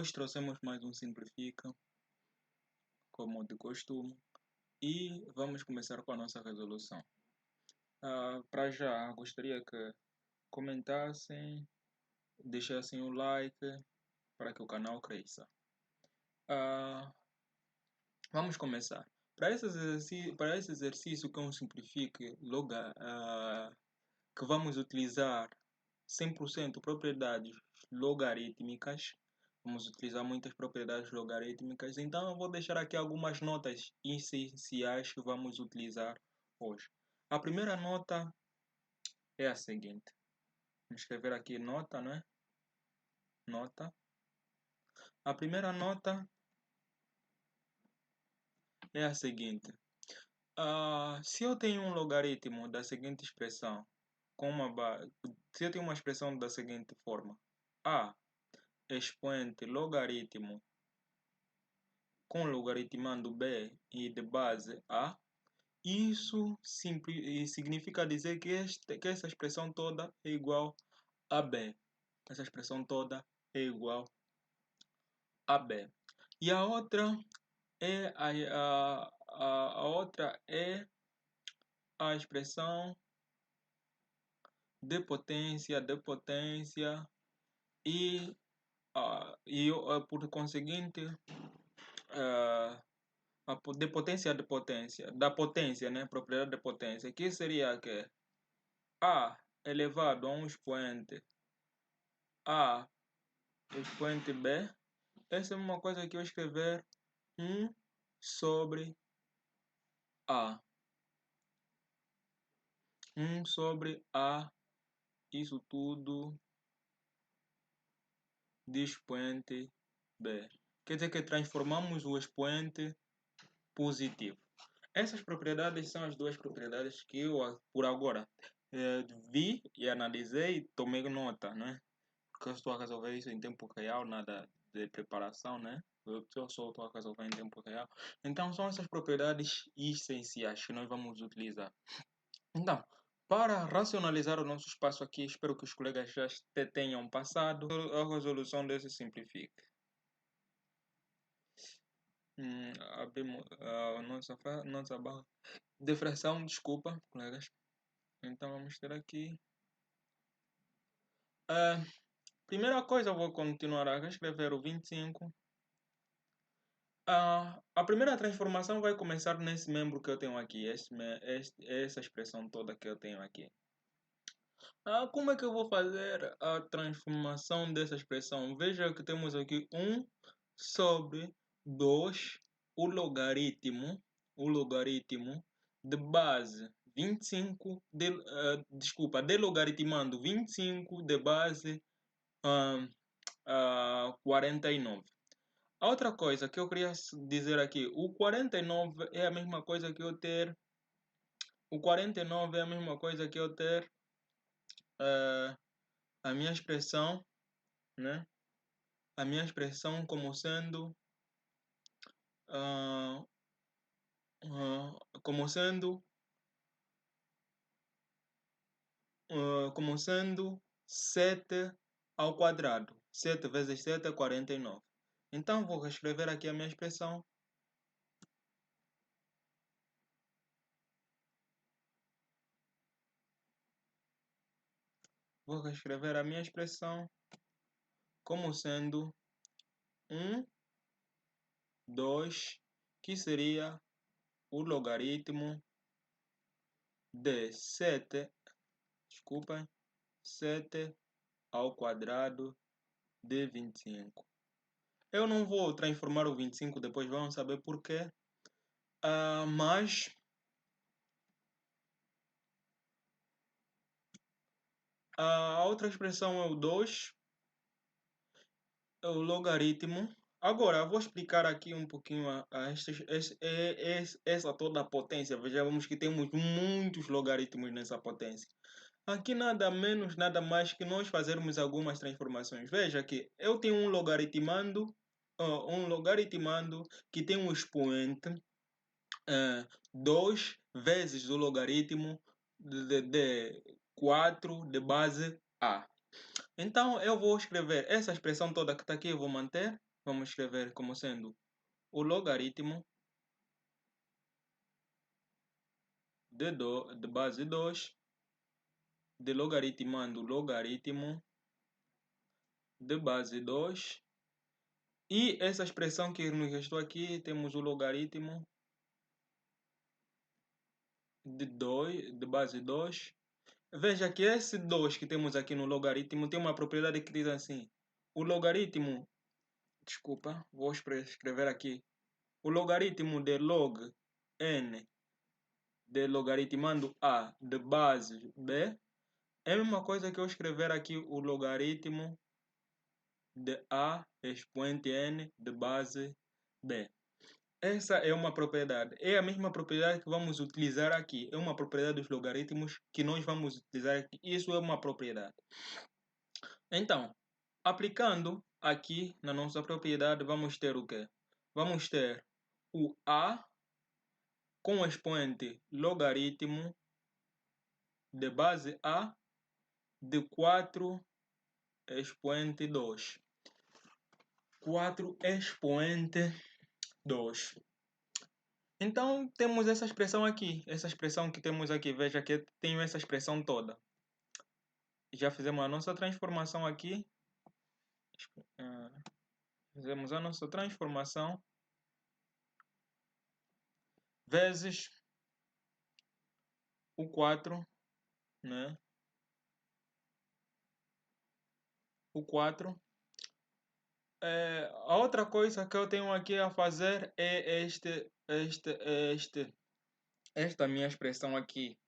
Hoje trouxemos mais um Simplifica, como de costume, e vamos começar com a nossa resolução. Para já, gostaria que comentassem, deixassem o like para que o canal cresça. Vamos começar. Para esse exercício que é um Simplifique, que vamos utilizar 100% propriedades logarítmicas. Vamos utilizar muitas propriedades logarítmicas, então eu vou deixar aqui algumas notas essenciais que vamos utilizar hoje. A primeira nota é a seguinte. Vamos escrever aqui nota, né? Nota. A primeira nota é a seguinte. Se eu tenho um logaritmo da seguinte expressão, se eu tenho uma expressão da seguinte forma. A expoente logaritmo com logaritmando b e de base a, isso significa dizer que essa expressão toda é igual a b. Essa expressão toda é igual a b. E a outra é a expressão de potência e por conseguinte da potência, né? Propriedade de potência, que seria que A elevado a um expoente A expoente B, essa é uma coisa que eu escrever 1 sobre A. 1 sobre A, isso tudo de expoente B. Quer dizer que transformamos o expoente positivo. Essas propriedades são as duas propriedades que eu, por agora, vi e analisei e tomei nota, né? Porque eu estou a resolver isso em tempo real, nada de preparação, né? Eu só estou a resolver em tempo real. Então, são essas propriedades essenciais que nós vamos utilizar. Então, para racionalizar o nosso espaço aqui, espero que os colegas já tenham passado a resolução desse Simplifique. Abrimos a nossa barra de fração, desculpa, colegas. Então, vamos ter aqui. Primeira coisa, eu vou continuar a reescrever o 25. A primeira transformação vai começar nesse membro que eu tenho aqui, essa expressão toda que eu tenho aqui. Como é que eu vou fazer a transformação dessa expressão? Veja que temos aqui 1 sobre 2, o logaritmo de base 25, de logaritmando 25 de base 49. A outra coisa que eu queria dizer aqui, o 49 é a mesma coisa que eu ter. O 49 é a mesma coisa que eu ter a minha expressão, né? A minha expressão como sendo como sendo 7 ao quadrado. 7 vezes 7 é 49. Então vou reescrever aqui a minha expressão. Vou reescrever a minha expressão como sendo 1, 2, que seria o logaritmo de 7 ao quadrado de 25. Eu não vou transformar o 25, depois vamos saber por quê. Mas a outra expressão é o 2, é o logaritmo. Agora, eu vou explicar aqui um pouquinho essa toda a potência. Vejamos que temos muitos logaritmos nessa potência. Aqui nada menos, nada mais que nós fazermos algumas transformações. Veja que eu tenho um logaritmando que tem um expoente 2 vezes o logaritmo de 4 de base A. Então, eu vou escrever essa expressão toda que está aqui, eu vou manter. vamos escrever como sendo o logaritmo de base 2 de logaritmando logaritmo de base 2. E essa expressão que nos restou aqui, temos o logaritmo de base 2. Veja que esse 2 que temos aqui no logaritmo tem uma propriedade que diz assim: o logaritmo, desculpa, vou escrever aqui, o logaritmo de log n de logaritmando a de base b é a mesma coisa que eu escrever aqui o logaritmo de a expoente n de base b. Essa é uma propriedade. É a mesma propriedade que vamos utilizar aqui. É uma propriedade dos logaritmos que nós vamos utilizar aqui. Isso é uma propriedade. Então, aplicando aqui na nossa propriedade, vamos ter o quê? Vamos ter o a com o expoente logaritmo de base a de 4 expoente 2. 4 expoente 2. Então, temos essa expressão aqui. Essa expressão que temos aqui. Veja que tenho essa expressão toda. Já fizemos a nossa transformação aqui. Fizemos a nossa transformação. Vezes o 4, né? O 4. A outra coisa que eu tenho aqui a fazer é esta minha expressão aqui.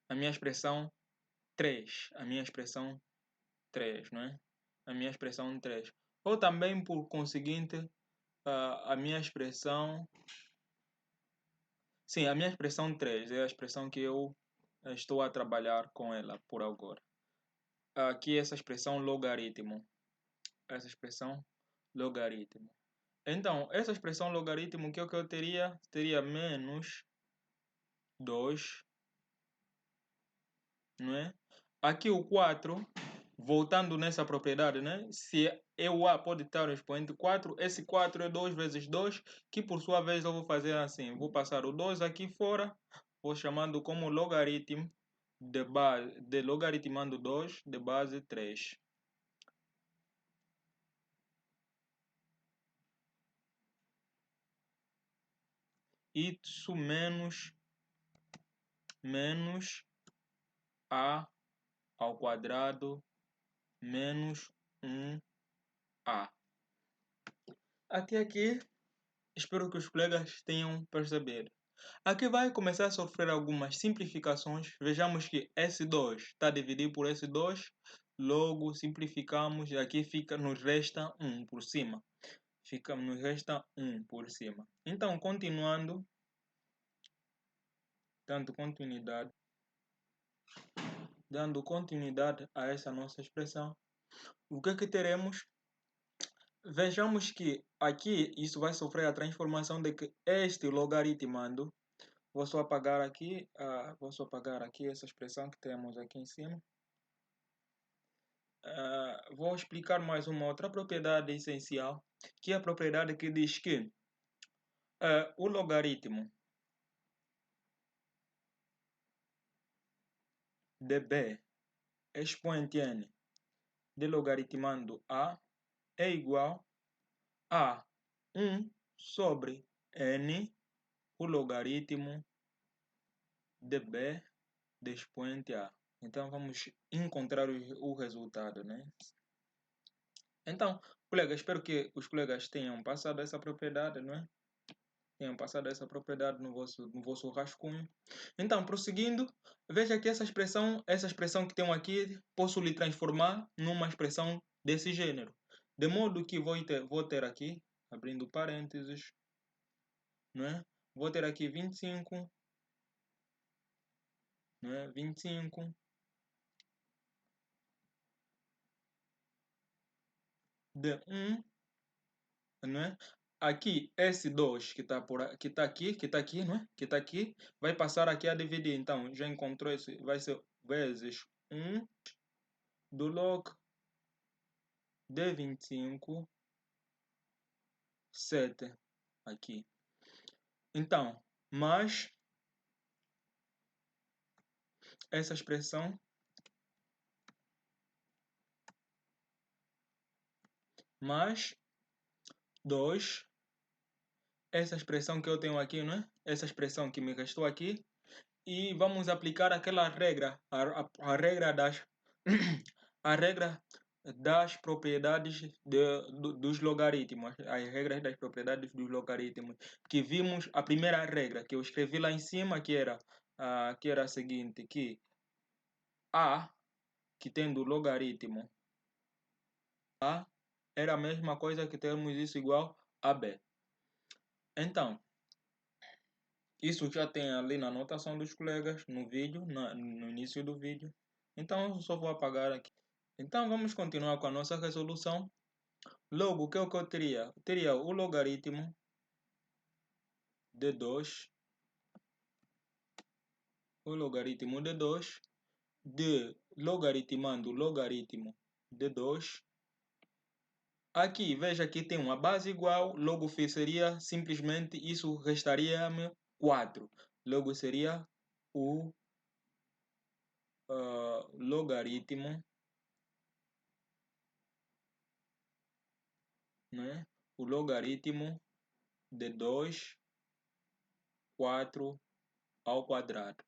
A minha expressão 3. A minha expressão 3, não é? A minha expressão 3. Ou também, por conseguinte, a minha expressão... Sim, a minha expressão 3 é a expressão que eu estou a trabalhar com ela por agora. Aqui essa expressão logaritmo. Essa expressão logaritmo. Então, essa expressão logaritmo, que é o que eu teria? Teria menos 2, não é? Aqui o 4, voltando nessa propriedade, né? Se o a pode estar no expoente 4, esse 4 é 2 vezes 2, que por sua vez eu vou fazer assim. Vou passar o 2 aqui fora, vou chamando como logaritmo de logaritmando 2 de base 3. Isso menos a ao quadrado menos 1a. Até aqui, espero que os colegas tenham percebido. Aqui vai começar a sofrer algumas simplificações. Vejamos que S2 está dividido por S2, logo simplificamos e aqui nos resta 1 por cima. Nos resta 1 por cima. Então, continuando, dando continuidade a essa nossa expressão, o que é que teremos? Vejamos que aqui isso vai sofrer a transformação de que este logaritmando, vou só apagar aqui essa expressão que temos aqui em cima. Vou explicar mais uma outra propriedade essencial, que é a propriedade que diz que o logaritmo de b expoente n de logaritmando a é igual a 1 sobre n, o logaritmo de b de expoente a. Então, vamos encontrar o resultado, né? Então, colegas, espero que os colegas tenham passado essa propriedade, não é? Tenham passado essa propriedade no vosso rascunho. Então, prosseguindo, veja que essa expressão que tenho aqui, posso lhe transformar numa expressão desse gênero. De modo que vou ter aqui, abrindo parênteses, não é? Vou ter aqui 25, não é? 25 de 1, não é? Aqui, S2 que está aqui, não é? Que está aqui, vai passar aqui a dividir. Então, já encontrou esse, vai ser vezes 1 do log de 25, 7 aqui. Então, mais essa expressão mais 2, essa expressão que eu tenho aqui, né? Essa expressão que me restou aqui, e vamos aplicar aquela regra, a regra das a regra das propriedades dos logaritmos, as regras das propriedades dos logaritmos, que vimos a primeira regra que eu escrevi lá em cima, que era a seguinte, que a, que tendo logaritmo a, era a mesma coisa que temos isso igual a b. Então, isso já tem ali na anotação dos colegas, no vídeo, no início do vídeo. Então, eu só vou apagar aqui. Então, vamos continuar com a nossa resolução. Logo, o que eu teria? Eu teria o logaritmo de 2, de logaritmando o logaritmo de 2. Aqui, veja que tem uma base igual, logo seria simplesmente, isso restaria-me 4. Logo seria o logaritmo, né? O logaritmo de 2, 4 ao quadrado.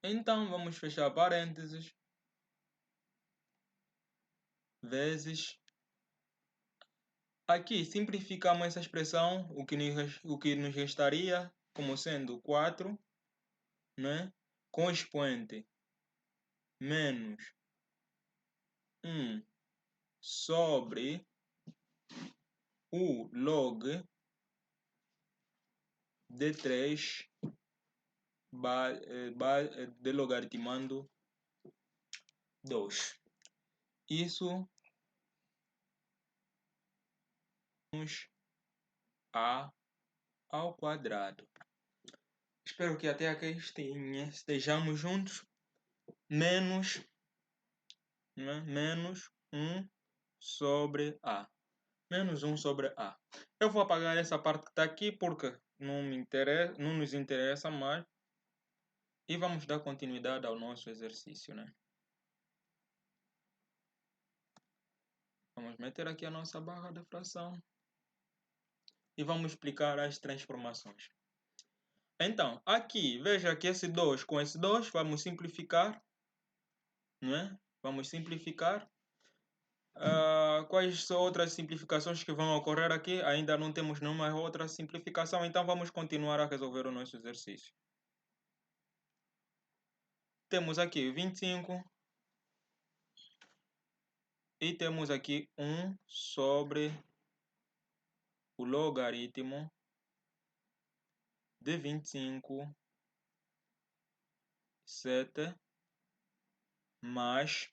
Então, vamos fechar parênteses, vezes. Aqui, simplificamos essa expressão, o que nos restaria como sendo 4, né? Com expoente menos 1 sobre o log de 3 de logaritmando 2. Isso a ao quadrado. Espero que até aqui estejamos juntos. Menos 1 sobre a. Menos 1 sobre a. Eu vou apagar essa parte que está aqui porque não nos interessa mais. E vamos dar continuidade ao nosso exercício, né? Vamos meter aqui a nossa barra de fração. E vamos explicar as transformações. Então, aqui, veja que esse 2 com esse 2, vamos simplificar, não é? Vamos simplificar. Quais são outras simplificações que vão ocorrer aqui? Ainda não temos nenhuma outra simplificação, então vamos continuar a resolver o nosso exercício. Temos aqui 25 e temos aqui 1 sobre o logaritmo de 25, 7, mais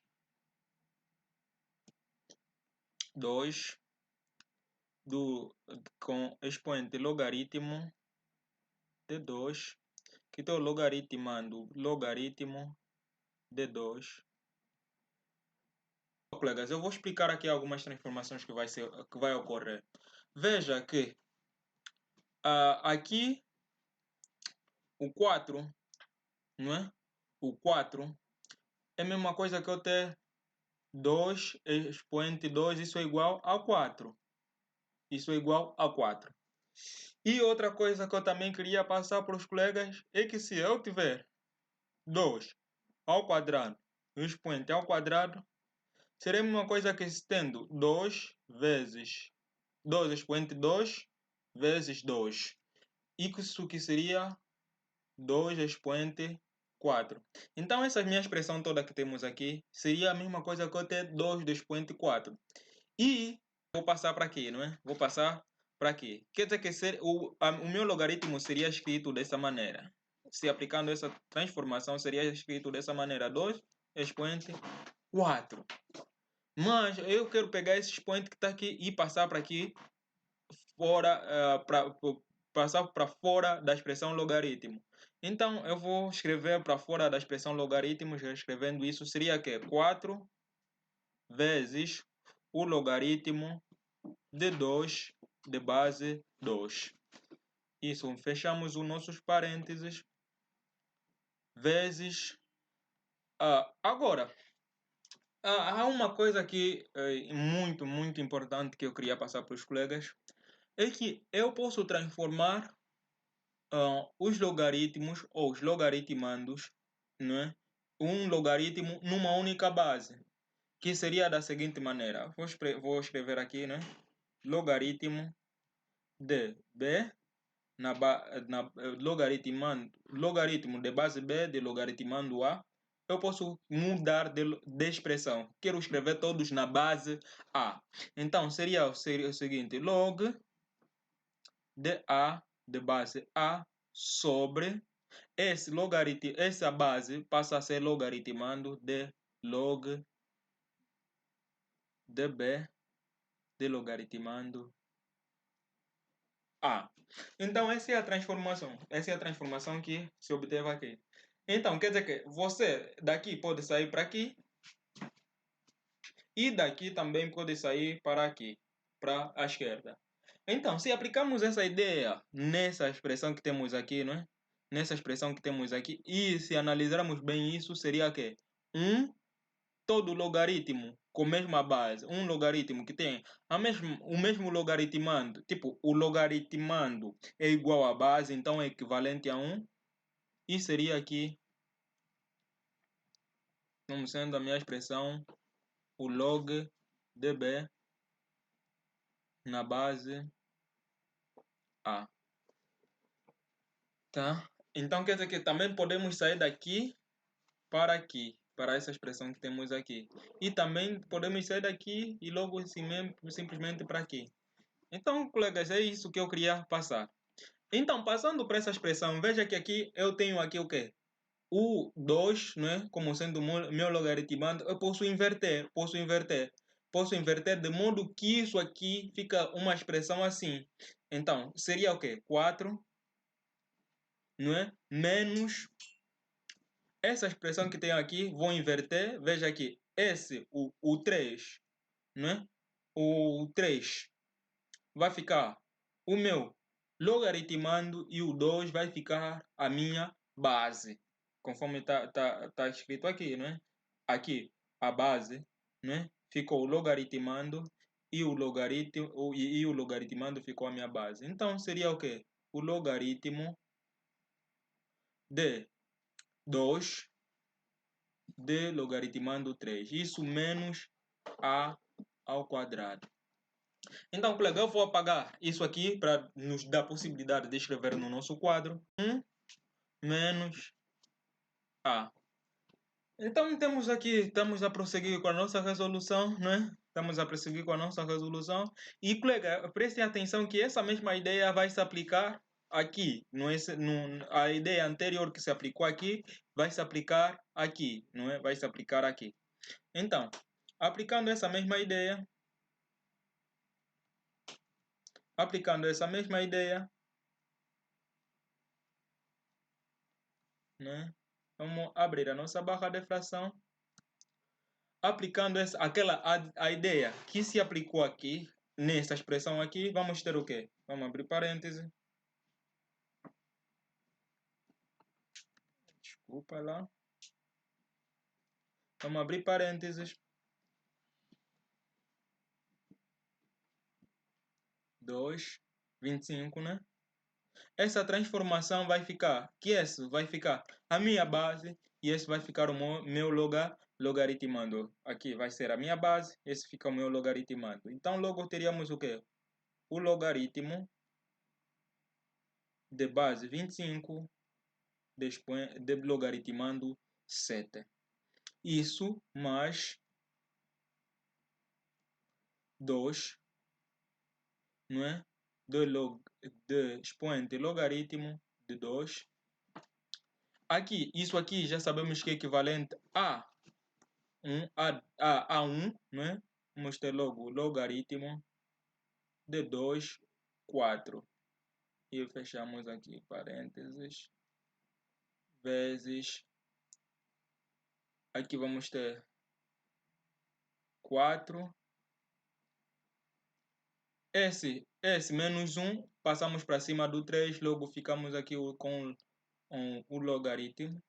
2 com expoente logaritmo de 2, que estou logaritmando logaritmo de 2. Colegas, eu vou explicar aqui algumas transformações que vai ocorrer. Veja que aqui o 4, não é? O 4 é a mesma coisa que eu ter 2 expoente 2, isso é igual a 4. Isso é igual a 4. E outra coisa que eu também queria passar para os colegas é que se eu tiver 2 ao quadrado e o expoente ao quadrado, seria a mesma coisa que se tendo 2 vezes 2 expoente 2 vezes 2. Isso que seria 2 expoente 4. Então, essa minha expressão toda que temos aqui seria a mesma coisa que eu ter 2 do expoente 4. E vou passar para aqui, não é? Vou passar para aqui. Quer dizer que o meu logaritmo seria escrito dessa maneira. Se aplicando essa transformação, seria escrito dessa maneira. 2 expoente 4. Mas eu quero pegar esse expoente que está aqui e passar para aqui, fora, passar para fora da expressão logaritmo. Então, eu vou escrever para fora da expressão logaritmo, escrevendo isso, seria que 4 vezes o logaritmo de 2 de base 2. Isso, fechamos os nossos parênteses, vezes... agora, há uma coisa aqui muito importante que eu queria passar para os colegas, é que eu posso transformar os logaritmos ou os logaritmandos, né, um logaritmo numa única base, que seria da seguinte maneira. Vou escrever aqui, né, logaritmo de b logaritmo de base b de logaritmando a. Eu posso mudar de expressão. Quero escrever todos na base a. Então seria o seguinte: log de a de base a sobre esse logaritmo, essa base passa a ser logaritmando de log de b de logaritmando a. Então essa é a transformação. Essa é a transformação que se obteve aqui. Então quer dizer que você daqui pode sair para aqui e daqui também pode sair para aqui, para a esquerda. Então, se aplicarmos essa ideia nessa expressão que temos aqui, não é? Nessa expressão que temos aqui, e se analisarmos bem isso, seria que todo logaritmo com a mesma base, um logaritmo que tem o mesmo logaritmando, tipo, o logaritmando é igual à base, então é equivalente a 1, e seria aqui, como sendo a minha expressão, o log de b na base a. Tá? Então quer dizer que também podemos sair daqui para aqui, para essa expressão que temos aqui. E também podemos sair daqui e logo simplesmente para aqui. Então, colegas, é isso que eu queria passar. Então, passando para essa expressão, veja que aqui eu tenho aqui o quê? O 2, né? Como sendo meu logaritmando, eu posso inverter. Posso inverter de modo que isso aqui fica uma expressão assim. Então, seria o quê? 4, não é? Menos essa expressão que tem aqui, vou inverter. Veja aqui, o 3, né? O 3 vai ficar o meu logaritmando e o 2 vai ficar a minha base. Conforme tá escrito aqui, né? Aqui, a base, né? Ficou logaritmando e o logaritmando ficou a minha base. Então, seria o quê? O logaritmo de 2 de logaritmando 3. Isso menos a ao quadrado. Então, colega, eu vou apagar isso aqui para nos dar a possibilidade de escrever no nosso quadro. 1 menos a. Então, temos aqui, estamos a prosseguir com a nossa resolução, né? Estamos a prosseguir com a nossa resolução. E, colega, prestem atenção que essa mesma ideia vai se aplicar aqui. A ideia anterior que se aplicou aqui vai se aplicar aqui, não é? Vai se aplicar aqui. Então, aplicando essa mesma ideia, né? Vamos abrir a nossa barra de fração. Aplicando a ideia que se aplicou aqui, nessa expressão aqui, vamos ter o quê? Vamos abrir parêntese. Desculpa lá. Vamos abrir parênteses. 2, 25, né? Essa transformação vai ficar, que esse vai ficar a minha base e esse vai ficar o meu logaritmando. Aqui vai ser a minha base, esse fica o meu logaritmando. Então logo teríamos o quê? O logaritmo de base 25 de logaritmando 7. Isso mais 2, não é? De expoente logaritmo de 2. Aqui, isso aqui já sabemos que é equivalente a 1, não é? Vamos ter logo o logaritmo de 2, 4. E fechamos aqui parênteses, vezes, aqui vamos ter 4 esse menos 1, passamos para cima do 3, logo ficamos aqui com o logaritmo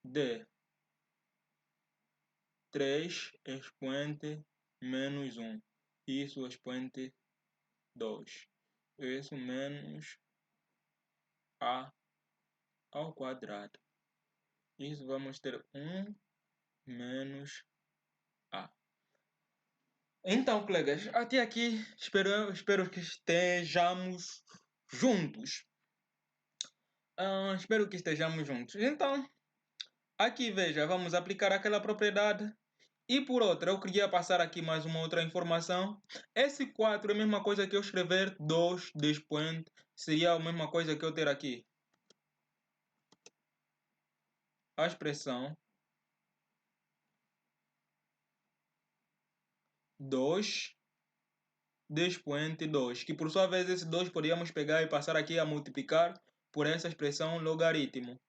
de 3 expoente menos 1. Isso expoente 2. Isso menos a ao quadrado. Isso vamos ter 1 menos a. Então, colegas, até aqui espero que estejamos juntos. Espero que estejamos juntos. Então, aqui veja, vamos aplicar aquela propriedade. E por outra, eu queria passar aqui mais uma outra informação. Esse 4 é a mesma coisa que eu escrever 2 expoente. Seria a mesma coisa que eu ter aqui a expressão 2 expoente 2, que por sua vez esse 2 podíamos pegar e passar aqui a multiplicar por essa expressão logaritmo,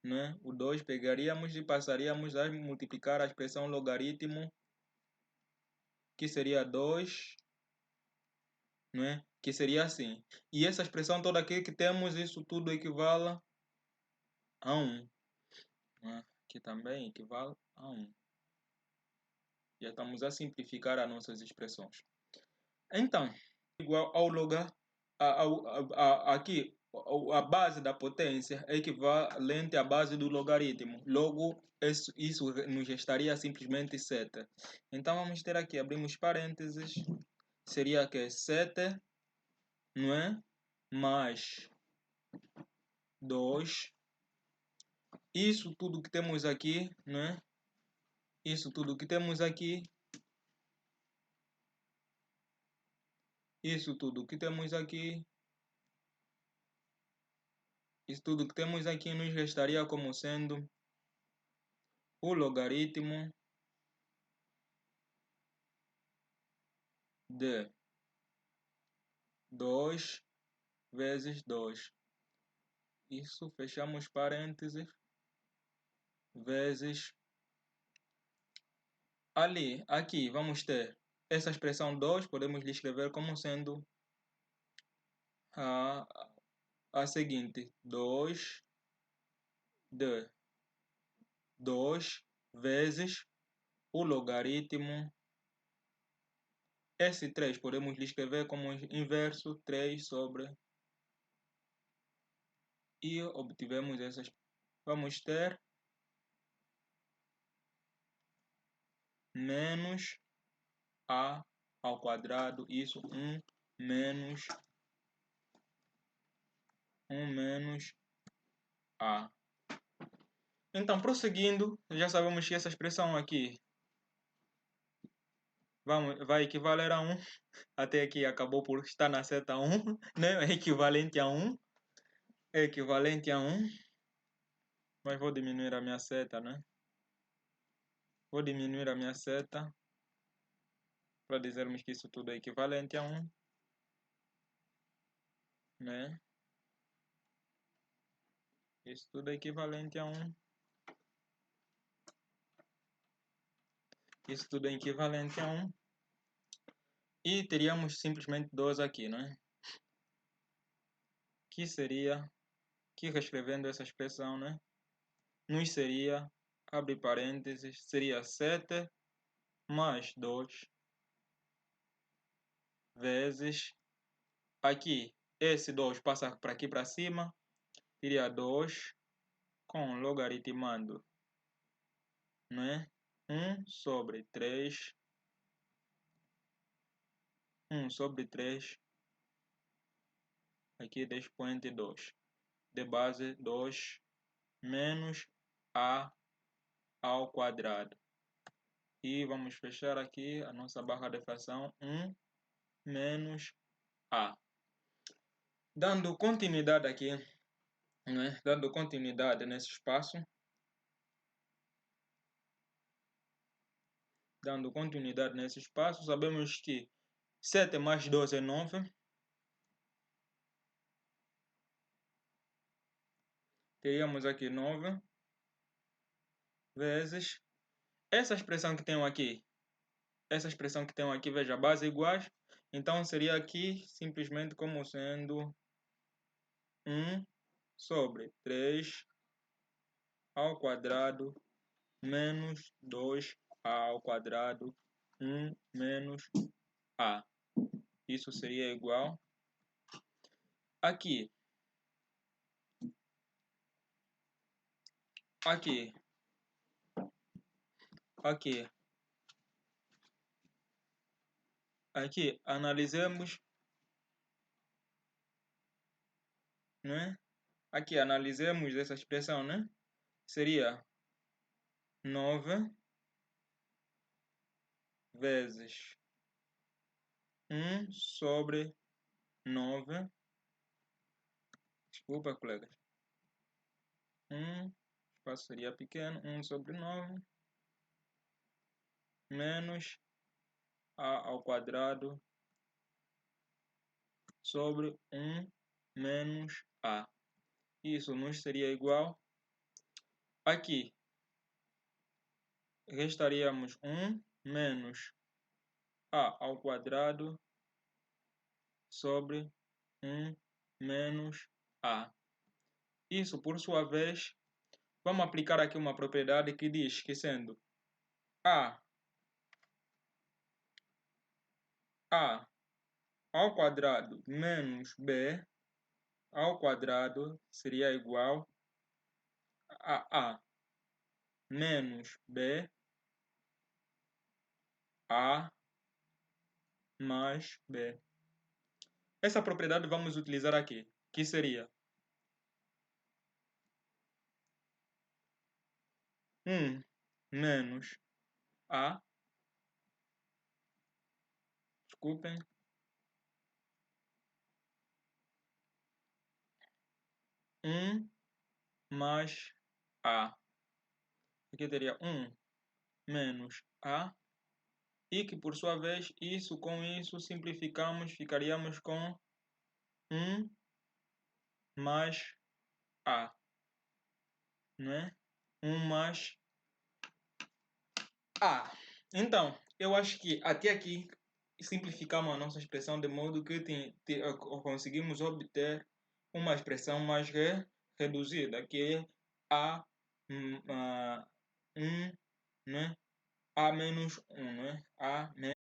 né? O 2 pegaríamos e passaríamos a multiplicar a expressão logaritmo, que seria 2, né? Que seria assim. E essa expressão toda aqui que temos, isso tudo equivale a 1. Né? Que também equivale a 1. Já estamos a simplificar as nossas expressões. Então, igual ao lugar, aqui, a base da potência é equivalente à base do logaritmo. Logo, isso nos restaria simplesmente 7. Então, vamos ter aqui, abrimos parênteses, seria que 7, não é? Mais 2. Isso tudo que temos aqui, né? Isso tudo que temos aqui. Isso tudo que temos aqui. Isso tudo que temos aqui nos restaria como sendo o logaritmo de 2 vezes 2. Isso, fechamos parênteses, vezes ali, aqui, vamos ter essa expressão 2, podemos lhe escrever como sendo a seguinte, 2 de 2 vezes o logaritmo. Esse 3 podemos lhe escrever como inverso, 3 sobre, e obtivemos essas. Vamos ter menos a ao quadrado, isso 1 menos a. Então, prosseguindo, já sabemos que essa expressão aqui vai equivaler a 1. Até aqui acabou por estar na seta 1, né? É equivalente a 1. É equivalente a 1. Mas vou diminuir a minha seta, né? Vou diminuir a minha seta para dizermos que isso tudo é equivalente a 1, né? Isso tudo é equivalente a 1. Isso tudo é equivalente a 1. E teríamos simplesmente 2 aqui, né? Que seria, que reescrevendo essa expressão, né? Nos seria, abre parênteses, seria 7 mais 2 vezes, aqui, esse 2 passa para aqui para cima, seria 2 com logaritmando, né? 1 sobre 3, 1 sobre 3, aqui de expoente 2, de base 2 menos a ao quadrado. E vamos fechar aqui a nossa barra de fração, 1 menos a. Dando continuidade aqui, né? Dando continuidade nesse espaço. Dando continuidade nesse espaço, sabemos que 7 mais 2 é 9. Teríamos aqui 9 vezes essa expressão que tenho aqui. essa expressão que tem aqui, veja, base iguais, então seria aqui simplesmente como sendo 1 sobre 3 ao quadrado menos 2 ao quadrado 1 menos a. Isso seria igual aqui. Aqui. Aqui, analisemos, né? Aqui, analisemos essa expressão, né? Seria 9 vezes 1 sobre 9. Desculpa, colegas. O espaço seria pequeno. 1 sobre 9 menos a ao quadrado sobre 1 menos a. Isso nos seria igual. Aqui, restaríamos 1 menos a ao quadrado sobre 1 menos a. Isso, por sua vez, vamos aplicar aqui uma propriedade que diz que sendo a ao quadrado menos b ao quadrado seria igual a a menos b a mais b. Essa propriedade vamos utilizar aqui, que seria 1 menos a, desculpem, 1 mais a. Aqui teria 1 menos a, e que por sua vez, isso com isso simplificamos, ficaríamos com 1 mais a, né? 1 mais a. Então, eu acho que até aqui simplificamos a nossa expressão de modo que conseguimos obter uma expressão mais reduzida, que é a 1, né? A menos 1, né? A menos